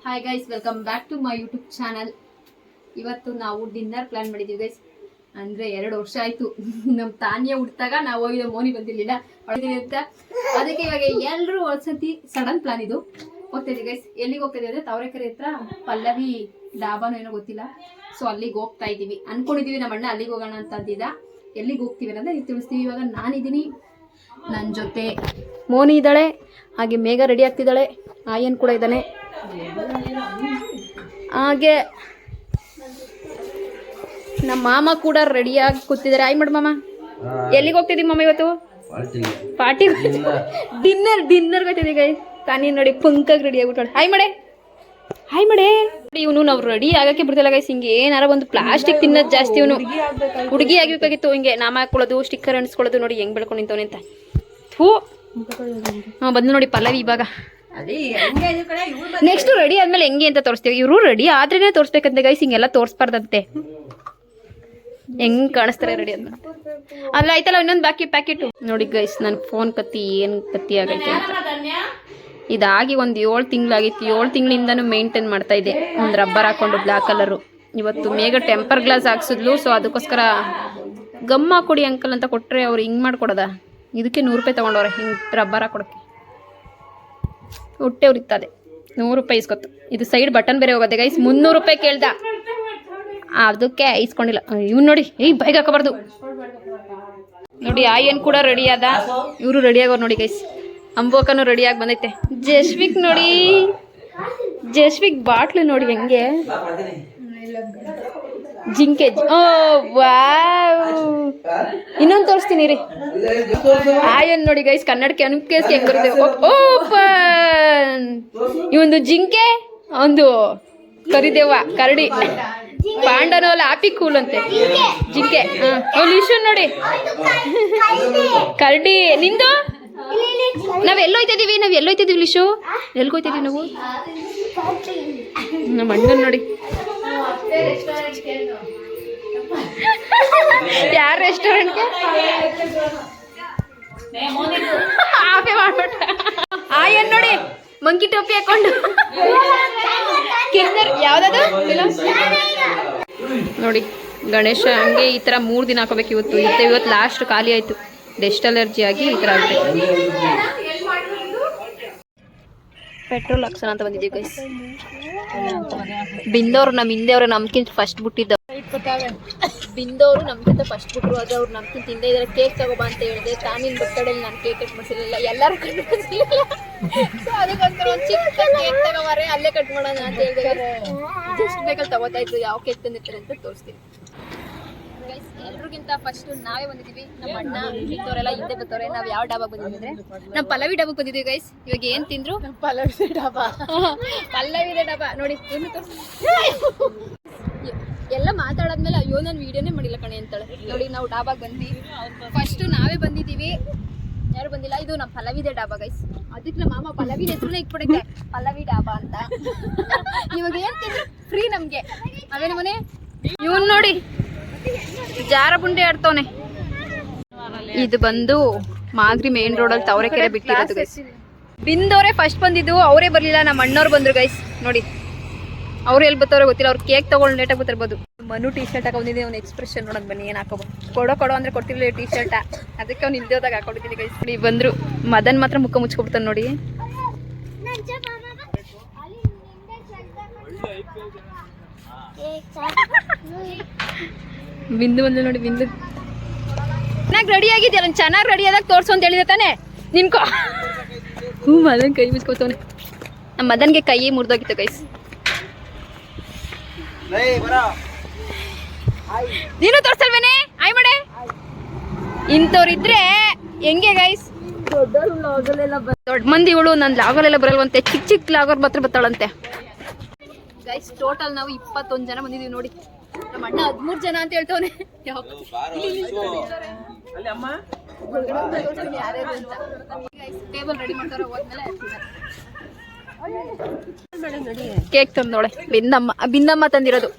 Hi guys, welcome back to my YouTube channel. ಇವತ್ತು ನಾವು dinner plan ಮಾಡಿದ್ದೀವಿ guys. ಅಂದರೆ 2 ವರ್ಷ ಆಯಿತು ನಮ್ಮ ತಾನಿಯ ಹುಟ್ಟಿದಾಗ ನಾವು ಹೋಗಿದ್ದೆ. ಮೋನಿ ಬಂದಿರಲಿಲ್ಲ ಅಂತ, ಅದಕ್ಕೆ ಇವಾಗ ಎಲ್ಲರೂ ಒಂದ್ಸತಿ ಸಡನ್ ಪ್ಲಾನ್ ಇದು ಹೋಗ್ತಾಯಿದ್ದೀವಿ ಗೈಸ್. ಎಲ್ಲಿಗೆ ಹೋಗ್ತಾಯಿದ್ದೀವಿ ಅಂದರೆ ತಾವರೆಕೆರೆ ಹತ್ರ ಪಲ್ಲವಿ ಡಾಬಾನೋ ಏನೋ ಗೊತ್ತಿಲ್ಲ, ಸೊ ಅಲ್ಲಿಗೆ ಹೋಗ್ತಾ ಇದ್ದೀವಿ ಅಂದ್ಕೊಂಡಿದ್ದೀವಿ. ನಮ್ಮ ಅಣ್ಣ ಅಲ್ಲಿಗೆ ಹೋಗೋಣ ಅಂತ ಅಂದಿದ್ದ. ಎಲ್ಲಿಗೆ ಹೋಗ್ತೀವಿ ಅನ್ನೋದು ನೀವು ತಿಳಿಸ್ತೀವಿ. ಇವಾಗ ನಾನಿದ್ದೀನಿ, ನನ್ನ ಜೊತೆ ಮೋನಿ ಇದ್ದಾಳೆ, ಹಾಗೆ ಮೇಘ ರೆಡಿ ಆಗ್ತಿದ್ದಾಳೆ, ಆಯನ್ ಕೂಡ ಇದ್ದಾನೆ, ಹಾಗೆ ನಮ್ಮ ಮಾಮ ಕೂಡ ರೆಡಿಯಾಗಿ ಕೂತಿದ್ದಾರೆ. ಆಯ್ ಮಾಡು ಮಾಮ. ಎಲ್ಲಿಗೆ ಹೋಗ್ತಿದ್ದೀವಿ ಮಾಮ ಇವತ್ತು? ಪಾರ್ಟಿ ಡಿನ್ನರ್ಗೆ ಹೋಗ್ತಿದ್ದೀವಿ ಗೈ. ತಾನೇ ನೋಡಿ ಪಂಕಾಗಿ ರೆಡಿ ಆಗ್ಬಿಟ್ಟು ಹಾಯ್ ಮಾಡೆ, ಹಾಯ್ ಮಾಡೆ. ಇವನು ನಾವು ರೆಡಿ ಆಗಕ್ಕೆ ಬಿಡ್ತಿಲ್ಲ ಗೈಸ್. ಹಿಂಗೆ ಏನಾರ ಒಂದು ಪ್ಲಾಸ್ಟಿಕ್ ತಿನ್ನೋದು ಜಾಸ್ತಿ. ಇವನು ಹುಡುಗಿ ಆಗಬೇಕಾಗಿತ್ತು. ಹಿಂಗೆ ನಾಮ ಹಾಕೊಳ್ಳೋದು, ಸ್ಟಿಕ್ಕರ್ ಅಂಟಿಸ್ಕೊಳ್ಳೋದು. ನೋಡಿ ಹೆಂಗ್ ಬೆಳ್ಕೊಂಡು ನಿಂತವನೆ ಅಂತ. ಥೂ. ಹಾಂ ಬಂದು ನೋಡಿ ಪಲ್ಲವಿ. ಇವಾಗ ನೆಕ್ಸ್ಟ್ ರೆಡಿ ಆದ್ಮೇಲೆ ಹೆಂಗೆ ಅಂತ ತೋರಿಸ್ತೀವಿ. ಇವರು ರೆಡಿ ಆದ್ರೇನೆ ತೋರಿಸ್ಬೇಕಂತೆ ಗೈಸ್, ಹಿಂಗೆಲ್ಲ ತೋರಿಸ್ಬಾರ್ದಂತೆ. ಹೆಂಗ್ ಕಾಣಿಸ್ತಾರೆ ರೆಡಿ ಆದ್ಮೇಲೆ. ಅಲ್ಲ ಆಯ್ತಲ್ಲ, ಇನ್ನೊಂದು ಬಾಕಿ ಪ್ಯಾಕೆಟ್ ನೋಡಿ ಗೈಸ್. ನನ್ನ ಫೋನ್ ಕತ್ತಿ ಏನು ಕತ್ತಿ ಆಗೈತೆ ಅಂತ. ಇದಾಗಿ ಒಂದು 7 ತಿಂಗಳಾಗಿತ್ತು. 7 ತಿಂಗಳಿಂದನೂ ಮೇಂಟೈನ್ ಮಾಡ್ತಾ ಇದೆ. ಒಂದು ರಬ್ಬರ್ ಹಾಕೊಂಡು ಬ್ಲ್ಯಾಕ್ ಕಲರು. ಇವತ್ತು ಮೇಘ ಟೆಂಪರ್ ಗ್ಲಾಸ್ ಹಾಕ್ಸಿದ್ಲು, ಸೊ ಅದಕ್ಕೋಸ್ಕರ ಗಮ್ ಹಾಕೊಡಿ ಅಂಕಲ್ ಅಂತ ಕೊಟ್ಟರೆ ಅವ್ರು ಹಿಂಗೆ ಮಾಡ್ಕೊಡೋದ. ಇದಕ್ಕೆ 100 ರೂಪಾಯಿ ತೊಗೊಂಡವ್ರೆ ಹಿಂಗೆ ರಬ್ಬರ್ ಹಾಕೊಡೋಕ್ಕೆ. ಹೊಟ್ಟೆ ಉರಿತದೆ. 100 ರೂಪಾಯಿ ಇಸ್ಕೊತ್ತು. ಇದು ಸೈಡ್ ಬಟನ್ ಬೇರೆ ಹೋಗೋದೆ ಗೈಸ್. 300 ರೂಪಾಯಿ ಕೇಳ್ದ, ಅದಕ್ಕೆ ಇಸ್ಕೊಂಡಿಲ್ಲ. ಇವ್ನು ನೋಡಿ, ಬೈಕ್ ಹಾಕೋಬಾರ್ದು ನೋಡಿ. ಆಯನ್ ಕೂಡ ರೆಡಿ ಆದ, ಇವರು ರೆಡಿ ಆಗೋರು ನೋಡಿ ಗೈಸ್. ಅಂಬೋಕನು ರೆಡಿಯಾಗಿ ಬಂದೈತೆ. ಜಸ್ವಿಕ್ ನೋಡಿ, ಜಸ್ವಿಕ್ ಬಾಟ್ಲು ನೋಡಿ ಹೆಂಗೆ ಜಿಂಕೆ. ಓ ವಾವ್, ಇನ್ನೊಂದು ತೋರಿಸ್ತೀನಿ ರೀ. ಆಯನ್ ನೋಡಿ ಗೈಸ್, ಕನ್ನಡಕ್ಕೆ ಅನುಕೇಸ್ ಹೆಂಗ್ ಬರುತ್ತೆ. ಓಪನ್. ಇವೊಂದು ಜಿಂಕೆ, ಒಂದು ಕರಿದೇವ, ಕರಡಿ, ಪಾಂಡನೋ ಅಲ್ಲ, ಆಪಿ ಕೂಲ್ ಅಂತೆ. ಜಿಂಕೆ. ಲಿಶು ನೋಡಿ, ಕರಡಿ. ನಿಂದು ನಾವ್ ಎಲ್ಲೋಯ್ತಿದೀವಿ ಲಿಶು? ಎಲ್ಗೋಯ್ತಿದೀವಿ ನಾವು? ನಮ್ಮ ಅಣ್ಣನ್ ನೋಡಿ. ಯಾರ ರೆಸ್ಟೋರೆಂಟ್ಗೆ ಆಫೆ ಮಾಡ್ಬಿಟ್ಟ. ಆಯನ್ ನೋಡಿ ಮಂಕಿ ಟೋಪಿ ಹಾಕೊಂಡು. ಕಿನ್ನರ್ ಯಾವ್ದದು ನೋಡಿ. ಗಣೇಶ ಹಂಗೆ ಈ ತರ 3 ದಿನ ಹಾಕೋಬೇಕು. ಇವತ್ತು ಲಾಸ್ಟ್ ಖಾಲಿ ಆಯ್ತು. ಡೆಸ್ಟ್ ಅಲರ್ಜಿ ಆಗಿ ಈ ತರ ಆಗುತ್ತೆ. ಪೆಟ್ರೋಲ್ ಹಾಕ್ಸೋಣ ಅಂತ ಬಂದಿದ್ದೀವಿ ಗೈಸ್. ಬಿಂದವ್ರು ನಮ್ಮ ಹಿಂದೆಯವ್ರು ನಮ್ಗಿಂತ ಫಸ್ಟ್ ಬಿಟ್ಟಿದ್ದ. ಬಿಂದವರು ನಮ್ಗಿಂತ ಫಸ್ಟ್ ಬಿಟ್ರು, ಆದ್ರೆ ಅವ್ರು ನಮ್ಗಿಂತ ಹಿಂದೆ ಇದ್ರೆ ಕೇಕ್ ತಗೋಬಾ ಅಂತ ಹೇಳಿದೆ. ತಾನಿನ ಬರ್ತಡೆಯಲ್ಲಿ ನಾನು ಕೇಕ್ ಕಟ್ ಮಾಡಿಸಿರಲಿಲ್ಲ, ಎಲ್ಲರೂ ಕಟ್ ಮಾಡಿಸಿರಲಿಲ್ಲ. ಸೊ ಅದಕ್ಕೋಸ್ಕರ ಒಂದು ಚಿಕ್ಕ ಕೇಕ್ ತಗೋಬಾರೆ, ಅಲ್ಲೇ ಕಟ್ ಮಾಡೋಣ ಅಂತ ಹೇಳಿದ್ರೆ ಜಸ್ಟ್ ಬೇಕಲ್ಲಿ ತಗೋತಾ ಇದ್ರು. ಯಾವ ಕೇಕ್ ತಂದಿರ್ತಾರೆ ಅಂತ ತೋರಿಸ್ತೀನಿ ಗೈಸ್. ಎಲ್ರಿಗಿಂತ ಫಸ್ಟ್ ನಾವೇ ಬಂದಿದ್ದೀವಿ. ನಮ್ಮ ಅಣ್ಣ ಇಂಥವರೆಲ್ಲ ಹಿಂದೆ ಬರ್ತಾರೆ. ನಾವು ಯಾವ ಡಾಬಾಗೆ ಬಂದಿದ್ದೀವಿ ಅಂದರೆ ನಮ್ಮ ಪಲ್ಲವಿ ಡಾಬಾಗೆ ಬಂದಿದ್ದೀವಿ ಗೈಸ್. ಇವಾಗ ಏನು ತಿಂದ್ರು? ಪಲ್ಲವಿ ಡಾಬಾ ನೋಡಿ. ಎಲ್ಲ ಮಾತಾಡಾದ್ಮೇಲೆ ಅಯ್ಯೋ ನಾನು ವಿಡಿಯೋನೇ ಮಾಡಿಲ್ಲ ಕಣೆ ಅಂತಾಳೆ ನೋಡಿ. ನಾವು ಡಾಬಾಗೆ ಬಂದ್ವಿ. ಫಸ್ಟ್ ನಾವೇ ಬಂದಿದ್ದೀವಿ, ಯಾರು ಬಂದಿಲ್ಲ. ಇದು ನಮ್ಮ ಪಲ್ಲವಿದೆ ಡಾಬಾ ಗೈಸ್. ಅದಕ್ಕೆ ನಮ್ಮ ಮಾಮ ಪಲ್ಲವಿ ಹೆಸರನ್ನೇ ಇಟ್ಬಿಟ್ಟಿದ್ದೆ, ಪಲ್ಲವಿ ಡಾಬಾ ಅಂತ. ಇವಾಗ ಏನು ತಿಂದ್ರು ಫ್ರೀ ನಮಗೆ. ಅದೇ ನಮ್ಮನೆ ಇವನ್ ನೋಡಿ ಜಾರ ಬುಂಡೆ ಆಡ್ತವನೆ. ಇದು ಬಂದು ಮಾಗಡಿ ಮೇನ್ ರೋಡಲ್ಲಿ ತಾವರೆಕೆರೆ ಬಿಟ್ಟಿರೋದು ಗೈಸ್. ಬಿಂದವರೇ ಫಸ್ಟ್ ಬಂದಿದ್ದು, ಅವರೇ ಬರಲಿಲ್ಲ. ನಮ್ಮ ಅಣ್ಣವ್ರು ಬಂದ್ರು ಗೈಸ್ ನೋಡಿ. ಅವ್ರು ಎಲ್ಲಿ ಬರ್ತಾರೋ ಗೊತ್ತಿಲ್ಲ. ಅವ್ರು ಕೇಕ್ ತಗೊಂಡು ಲೇಟಾಗಿ ಬರ್ತಿರ್ಬೋದು. ಮನು ಟೀ ಶರ್ಟ್ ಹಾಕೊಂಡಿದ್ದೀನಿ. ಅವ್ನ ಎಕ್ಸ್ಪ್ರೆಷನ್ ನೋಡೋದು ಬನ್ನಿ. ಏನು ಹಾಕೋಬೋದು? ಕೊಡೋ ಅಂದ್ರೆ ಕೊಡ್ತಿರ್ಲಿಲ್ಲ ಟೀ ಶರ್ಟ, ಅದಕ್ಕೆ ಅವ್ನು ಹಿಂದೆ ಹೋದಾಗ ಹಾಕೊಂಡಿದ್ದೀನಿ ಗೈಸ್. ನೋಡಿ ಬಂದ್ರು. ಮದನ್ ಮಾತ್ರ ಮುಖ ಮುಚ್ಕೊಬಿಡ್ತಾನೆ ನೋಡಿ. ಬಿಂದು ಬಂದು ನೋಡಿ. ಬಿಂದು ಚೆನ್ನಾಗಿ ರೆಡಿ ಆಗಿದ್ಯಲ್ಲ, ಚೆನ್ನಾಗಿ ರೆಡಿ ಆದಾಗ ತೋರ್ಸು ಅಂತ ಹೇಳಿದೆ ತಾನೆ ನಿನ್ಕೋ. ಮದನ್ ಕೈ ಮುಚ್ಕೋತವನೆ. ನಮ್ಮ ಮದನ್ಗೆ ಕೈ ಮುರಿದೋಗಿತ್ತು ಗೈಸ್. ನೀನು ತೋರ್ಸಲ್ವೇನೆ? ಆಯ್ ಮಾಡೆ. ಇಂಥವ್ರಿದ್ರೆ ಹೆಂಗೆ ಗೈಸ್? ದೊಡ್ಡ ಮಂದಿ ಇವಳು. ನನ್ನ ಲಾಗಲೆಲ್ಲ ಬರಲ್ವಂತೆ, ಚಿಕ್ಕ ಲಾಗರ್ ಮಾತ್ರ ಬರ್ತಾಳಂತೆ ಗೈಸ್. ಟೋಟಲ್ ನಾವು 21 ಜನ ಬಂದಿದೀವಿ ನೋಡಿ. ನಮ್ಮ ಅಣ್ಣ 13 ಜನ ಅಂತ ಹೇಳ್ತವನೆ. ಟೇಬಲ್ ರೆಡಿ ಮಾಡ್ತಾರೆ. ಹೋದ್ಮೇಲೆ ಕೇಕ್ ತಂದೋಳೆ ಬಿಂದಮ್ಮ ತಂದಿರೋದು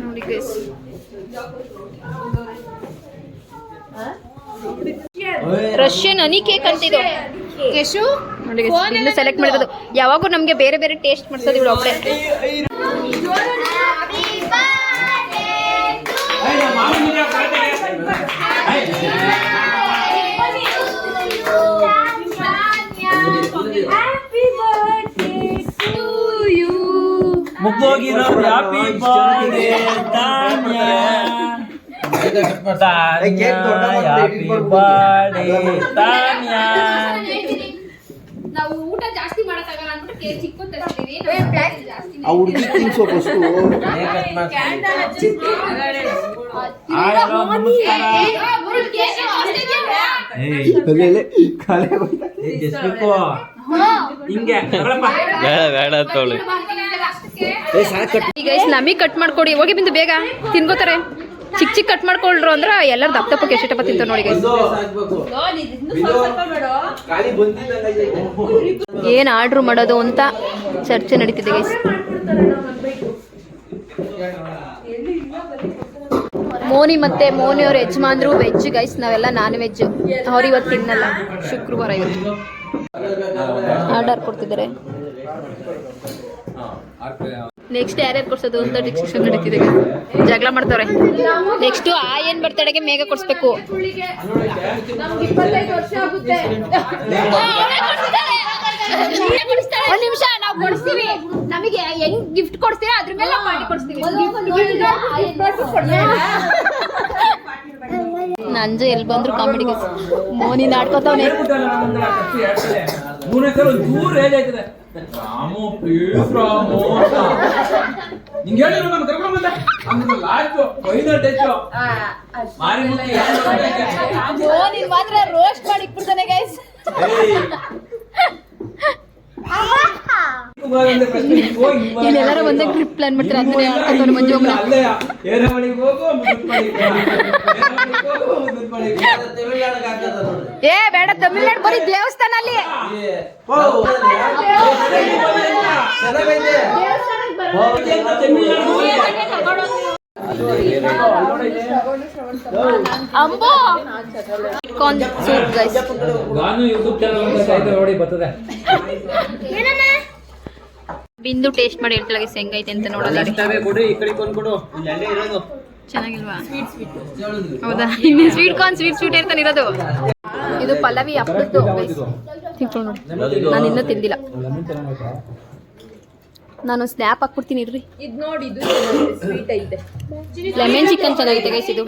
ನೋಡಿ ಗೈಸ್. ರಷ್ಯನ್ ಹನಿ ಕೇಕ್ ಅಂತಿದ್ದು. ಯಶು ನೋಡಿ ಇನ್ನು ಸೆಲೆಕ್ಟ್ ಮಾಡಿರೋದು. ಯಾವಾಗೂ ನಮಗೆ ಬೇರೆ ಬೇರೆ ಟೇಸ್ಟ್ ಮಾಡ್ಸೋದು ಇವಳು ಒಬ್ಬಳೆ. ಮುಗ್ದೋಗಿರೋ happy birthday Tanya happy birthday Tanya. ನಾವು ಊಟ ಜಾಸ್ತಿ ಮಾಡಕ್ಕಾಗಲ್ಲ ಅಂದ್ಬಿಟ್ಟು ಕೇಕ್ ಚಿಕ್ಕದು ತರ್ತೀವಿ. ಆ ಹುಡುಗಿ ತಿನ್ಸೋ ಫಸ್ಟು ನಮಗೆ ಕಟ್ ಮಾಡ್ಕೊಡಿ ಹೋಗಿ ಬಿಂದು ಬೇಗ ತಿನ್ಕೋತಾರೆ. ಚಿಕ್ಕ ಚಿಕ್ಕ ಕಟ್ ಮಾಡ್ಕೊಳ್ರು ಅಂದ್ರೆ ಎಲ್ಲರೂ ದಪ್ಪ ದಪ್ಪಕ್ಕೆ ಎಷ್ಟಪ್ಪ ತಿಂತಾರೆ ನೋಡಿ ಗೈಸ್. ಏನ್ ಆರ್ಡ್ರ್ ಮಾಡೋದು ಅಂತ ಚರ್ಚೆ ನಡೀತಿದೆ ಗೈಸ್. ಮೋನಿ ಮತ್ತೆ ಮೋನಿ ಅವ್ರ ಯಜಮಾನ್ರು ವೆಜ್ ಗೈಸ್, ನಾವೆಲ್ಲ ನಾನ್ ವೆಜ್. ಅವ್ರು ಇವತ್ತು ತಿನ್ನಲ್ಲ, ಶುಕ್ರವಾರ ಇವತ್ತು. ಆರ್ಡರ್ ಕೊಡ್ತಿದ್ದಾರೆ. ನೆಕ್ಸ್ಟ್ ಯಾರ್ಯಾರು ಕೊಡ್ಸೋದು ಅಂತ ಡಿಸ್ಕಷನ್ ನಡೀತಿದೆ, ಜಗಳ ಮಾಡ್ತಾರೆ. ನೆಕ್ಸ್ಟ್ ಏನ್ ಬರ್ತಡೆಗೆ ಮೇಘ ಕೊಡ್ಸ್ಬೇಕು. ಒಂದ್ ನಿಮಿಷ ನಾವು ಕೊಡಿಸ್ತೀವಿ. ನಮಗೆ ಹೆಂಗ್ ಗಿಫ್ಟ್ ಕೊಡ್ತೀರಾ ಅದ್ರ ಮೇಲೆ ನಾವು ಮಾಡಿ ಕೊಡಿಸ್ತೀವಿ. ನಂಜು ಎಲ್ಲಿ ಬಂದ್ರು ಕಾಮಿಡಿಗೆ ಮೋನಿ ನಾಡ್ಕೋತಾವನೆ. ಮೋನಿ ಮಾತ್ರ ರೋಸ್ಟ್ ಮಾಡಿ ಇಟ್ಬಿಡ್ತಾನೆ ಗೈಸ್. ಎಲ್ಲರೂ ಒಂದೇ ಟ್ರಿಪ್ ಪ್ಲಾನ್ ಮಾಡ್ತಾರೆ. ಅದನ್ನೇ ಹೇಳ್ಕೊತಾನೆ ಮಂಜು ಒಬ್ಬನ. ಏ ಬೇಡ, ತಮಿಳ್ನಾಡು ಬರೀ ದೇವಸ್ಥಾನ ಅಲ್ಲಿ. ಅಂಬೋ ಸೂಪ್ ಗೈಸ್. ಬಿಂದು ಟೇಸ್ಟ್ ಮಾಡಿ ಹೇಳ್ತಾಳೆ ಹೆಂಗೈತೆ ಅಂತ ನೋಡೋಣ. ಚೆನ್ನಾಗಿಲ್ವಾ? ಹೌದಾ? ಇನ್ನು ಸ್ವೀಟ್ ಕಾರ್ನ್ ಸ್ವೀಟ್ ಇರ್ತಾನೆ ಇರೋದು. ಇದು ಪಲ್ಲವಿ ಹಪ್ಪದ್ದು ತಿನ್ಕೊಂಡು ನೋಡಿ. ನಾನು ಇನ್ನೂ ತಿಂದಿಲ್ಲ. ನಾನು ಸ್ನ್ಯಾಪ್ ಹಾಕ್ಬಿಡ್ತೀನಿ ಇರ್ರಿ. ಇದು ನೋಡಿ, ಇದು ಸ್ವೀಟ್ ಐತೆ. ಲೆಮನ್ ಚಿಕನ್ ಚೆನ್ನಾಗಿದೆ ಗೈಸ್ ಇದು.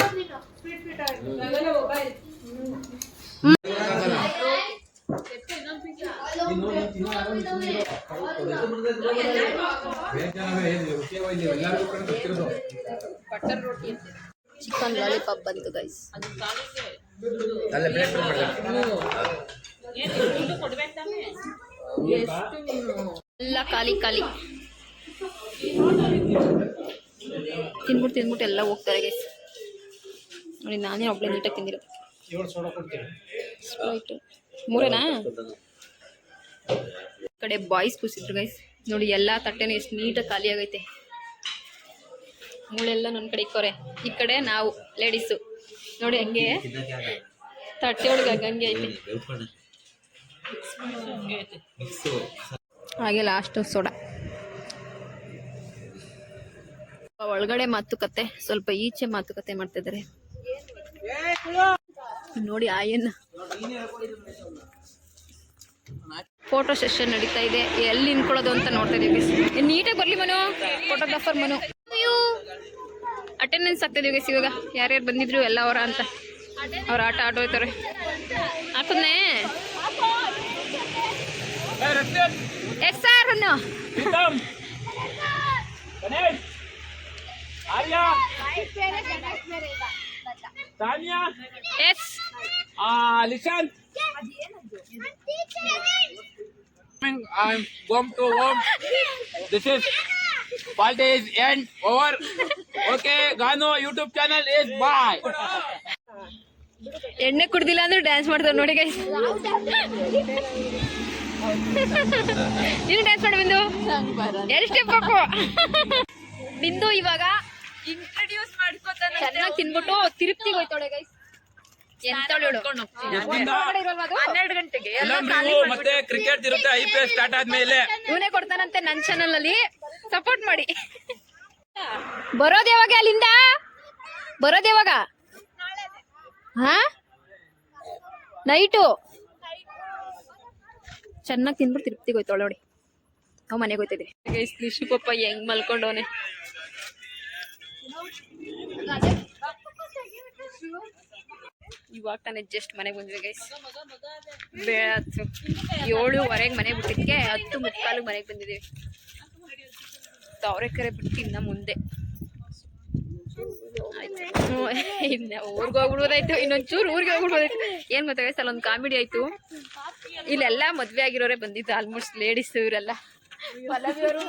ಚಿಕನ್ ಲಾಲಿಪಾಪ್ ಬಂತು ಗೈಸ್. ಎಲ್ಲ ಖಾಲಿ ಖಾಲಿ ತಿನ್ಬಿಟ್ಟು ಎಲ್ಲ ಹೋಗ್ತಾರೆ ಗೈಸ್. ನೋಡಿ ನಾನೇ ಒಬ್ಬಳೆ ನೀಟಾಗಿ ತಿಂದಿರೋದು. ಸ್ಪ್ರೈಟ್ ಮೂರೇನಾ? ಕಡೆ ಬಾಯ್ಸ್ ಕೂಸಿದ್ರು ಗೈಸ್. ನೋಡಿ ಎಲ್ಲ ತಟ್ಟೆನೂ ಎಷ್ಟು ನೀಟಾಗಿ ಖಾಲಿ ಆಗೈತೆ. ಮೂಳೆಲ್ಲ ನನ್ನ ಕಡೆ ಇಕ್ಕೋರೆ. ಈ ಕಡೆ ನಾವು ಲೇಡೀಸು ನೋಡಿ ಹಂಗೆ ತಟ್ಟೆ ಒಳಗೆ ಹಂಗೆ ಐತೆ. ಹಾಗೆ ಲಾಸ್ಟ್ ಸೋಡಾ. ಒಳಗಡೆ ಮಾತುಕತೆ, ಸ್ವಲ್ಪ ಈಚೆ ಮಾತುಕತೆ ಮಾಡ್ತಿದ್ದಾರೆ ನೋಡಿ. ಆಯನ್ನ ಫೋಟೋ ಸೆಷನ್ ನಡೀತಾ ಇದೆ. ಎಲ್ಲಿ ನಿಂತ್ಕೊಳ್ಳೋದು ಅಂತ ನೋಡ್ತಾ ಇದೀವಿ. ನೀಟಾಗಿ ಬರ್ಲಿ ಮನು, ಫೋಟೋಗ್ರಾಫರ್ ಮನು. ಅಟೆಂಡೆನ್ಸ್ ಆಗ್ತಾ ಇದೀವಿ ಇವಾಗ. ಯಾರ್ಯಾರು ಬಂದಿದ್ರು ಎಲ್ಲ ಅವರ ಅಂತ. ಅವ್ರ ಆಟ ಆಡೋಯ್ತಾರೆ. ಹಾಕದ್ನೇ ಎಸ್ ಸರ್ ಅನ್ನು S listen. I'm going to home. This is birthday is end over. Okay, Gano YouTube channel is bye. ಎಣ್ಣೆ ಕುಡ್ದಿಲ್ಲ ಅಂದ್ರೆ ಡ್ಯಾನ್ಸ್ ಮಾಡ್ತಾರೆ ನೋಡಿ ಗೈಸ್. ನೀನು ಡ್ಯಾನ್ಸ್ ಮಾಡಿ ಬಿಂದು. ಎರಡು ಸ್ಟೆಪ್ ಹಾಕು ಬಿಂದು. ಇವಾಗ ಇಂಟ್ರೊಡ್ಯೂಸ್ ಮಾಡ್ಕೋತಾನೆ. ಚೆನ್ನಾಗಿ ತಿನ್ಬಿಟ್ಟು ತಿರುಪ್ತಿಗೆ ಹೋಯ್ತಾಳೆ ಗೈಸ್. ಎಂತಳು ಹೇಳು ಎಷ್ಟಿಂದ ಹೊರಗಡೆ ಇರೋಲ್ವಾ ಅದು? 12 ಗಂಟೆಗೆ ಫಿಲಂ ರಿವ್ಯೂ ಮತ್ತೆ ಕ್ರಿಕೆಟ್ ಇರುತ್ತೆ IPL ಸ್ಟಾರ್ಟ್ ಆದ್ಮೇಲೆ. ಇವನೇ ಕೊಡ್ತಾನಂತೆ ನನ್ನ ಚಾನಲ್ ಅಲ್ಲಿ ಸಪೋರ್ಟ್ ಮಾಡಿ. ಬರೋದ್ ಯಾವಾಗ ಅಲ್ಲಿಂದ? ಬರೋದ್ ಯಾವಾಗ? ಹಾ ನೈಟು ಚೆನ್ನಾಗಿ ತಿನ್ಬಿಟ್ಟು ತಿರುಪ್ತಿಗೆ ಹೋಯ್ತಾಳೆ ನೋಡಿ. ನಾವು ಮನೆಗೆ ಹೋಯ್ತಿದ್ವಿ. ನಿಶು ಪಪ್ಪ ಹೆಂಗ್ ಮಲ್ಕೊಂಡವನೆ. ಇವಾಗ ತಾನೇ ಜಸ್ಟ್ ಮನೆಗೆ ಬಂದ್ವಿ ಗೈಸ್. 7:15 ಮನೆಗೆ ಬಿಟ್ಟಿದ್ದಕ್ಕೆ 10:45 ಮನೆಗೆ ಬಂದಿದ್ದೀವಿ. ತಾವರೆಕೆರೆ ಬಿಟ್ಟು ಇನ್ನ ಮುಂದೆ ಇನ್ನ ಊರ್ಗೆ ಹೋಗ್ಬಿಡ್ಬೋದಾಯ್ತು. ಇನ್ನೊಂಚೂರು ಊರಿಗೆ ಹೋಗ್ಬಿಡ್ಬೋದಾಯ್ತು. ಏನ್ ಗೊತ್ತಾ ಗೈಸ್, ಅಲ್ಲೊಂದು ಕಾಮಿಡಿ ಆಯ್ತು. ಇಲ್ಲೆಲ್ಲ ಮದ್ವೆ ಆಗಿರೋರೆ ಬಂದಿದ್ದು, ಆಲ್ಮೋಸ್ಟ್ ಲೇಡೀಸ್ ಇವರೆಲ್ಲ. ಪಲ್ಲವಿಯವರು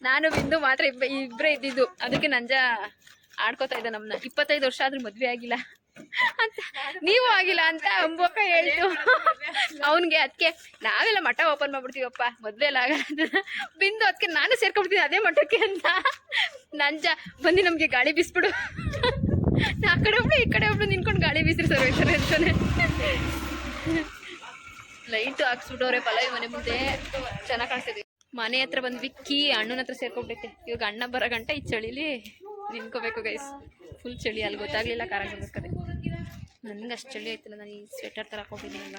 ನಾನು ಬಿಂದು ಮಾತ್ರ ಇಬ್ಬರೇ ಇದ್ದಿದ್ದು. ಅದಕ್ಕೆ ನಂಜ ಆಡ್ಕೋತಾ ಇದ್ದ ನಮ್ನ. 25 ವರ್ಷ ಆದ್ರೂ ಮದ್ವೆ ಆಗಿಲ್ಲ ಅಂತ, ನೀವು ಆಗಿಲ್ಲ ಅಂತ ಅಂಬೋಕ ಹೇಳ್ತು ಅವನ್ಗೆ. ಅದಕ್ಕೆ ನಾವೆಲ್ಲ ಮಠ ಓಪನ್ ಮಾಡ್ಬಿಡ್ತೀವಪ್ಪ, ಮದ್ವೆ ಎಲ್ಲ ಆಗಲ್ಲ ಅಂತ. ಬಿಂದು ಅದಕ್ಕೆ ನಾನು ಸೇರ್ಕೊಂಡ್ಬಿಡ್ತೀನಿ ಅದೇ ಮಠಕ್ಕೆ ಅಂತ. ನಂಜ ಬಂದು ನಮ್ಗೆ ಗಾಳಿ ಬೀಸ್ಬಿಡು, ಆ ಕಡೆ ಒಬ್ಳು ಈ ಕಡೆ ಒಬ್ಳು ನಿನ್ಕೊಂಡು ಗಾಳಿ ಬೀಸ್ರಿ ಸರ್ ಹೋಯ್ತಾರೆ ಅಂತಾನೆ. ಲೈಟ್ ಹಾಕ್ಸ್ಬಿಟ್ಟವ್ರೆ ಪಲ್ಲವಿ ಮನೆ ಮುಂದೆ, ಚೆನ್ನಾಗಿ ಕಾಣಿಸ್ತಿದ್ವಿ. ಮನೆ ಹತ್ರ ಬಂದ್ವಿ, ಕೀ ಅಣ್ಣನ ಹತ್ರ ಸೇರ್ಕೊಂಡ್ಬಿಟ್ಟೈತೆ. ಇವಾಗ ಅಣ್ಣ ಬರೋ ಗಂಟ ಈ ಚಳಿಲಿ ನಿನ್ಕೋಬೇಕು ಗೈಸ್. ಫುಲ್ ಚಳಿ, ಅಲ್ಲಿ ಗೊತ್ತಾಗ್ಲಿಲ್ಲ ಕಾರ ಬರ್ಬೇಕಾದ್ರೆ. ನನ್ಗೆ ಅಷ್ಟು ಚಳಿ ಆಯ್ತಲ್ಲ, ನಾನು ಈ ಸ್ವೆಟರ್ ತರ ಹಾಕೊಂಡಿದ್ದೀನಲ್ಲ.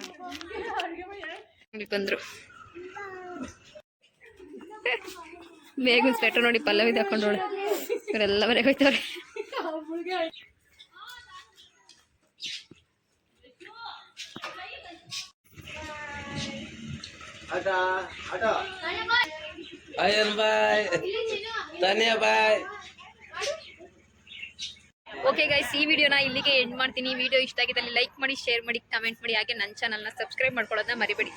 ಇಲ್ಲಿ ಬಂದ್ರು ಬೇಗ ಸ್ವೆಟರ್ ನೋಡಿ ಪಲ್ಲವಿದ್ ಹಾಕೊಂಡೋಳು. ಇವರೆಲ್ಲ ಮನೆಗೆ ಹೋಯ್ತವ್ರೆ. ಬಾಯ್ ಧನ್ಯ ಬಾಯ್. ಓಕೆ ಗೈಸ್, ಈ ವಿಡಿಯೋನ ಇಲ್ಲಿಗೆ ಎಂಡ್ ಮಾಡ್ತೀನಿ. ಈ ವಿಡಿಯೋ ಇಷ್ಟ ಆಗಿದ್ದಲ್ಲಿ ಲೈಕ್ ಮಾಡಿ, ಶೇರ್ ಮಾಡಿ, ಕಮೆಂಟ್ ಮಾಡಿ. ಹಾಗೆ ನನ್ನ ಚಾನಲ್ನ ಸಬ್ಸ್ಕ್ರೈಬ್ ಮಾಡ್ಕೊಳ್ಳೋದನ್ನ ಮರಿಬೇಡಿ.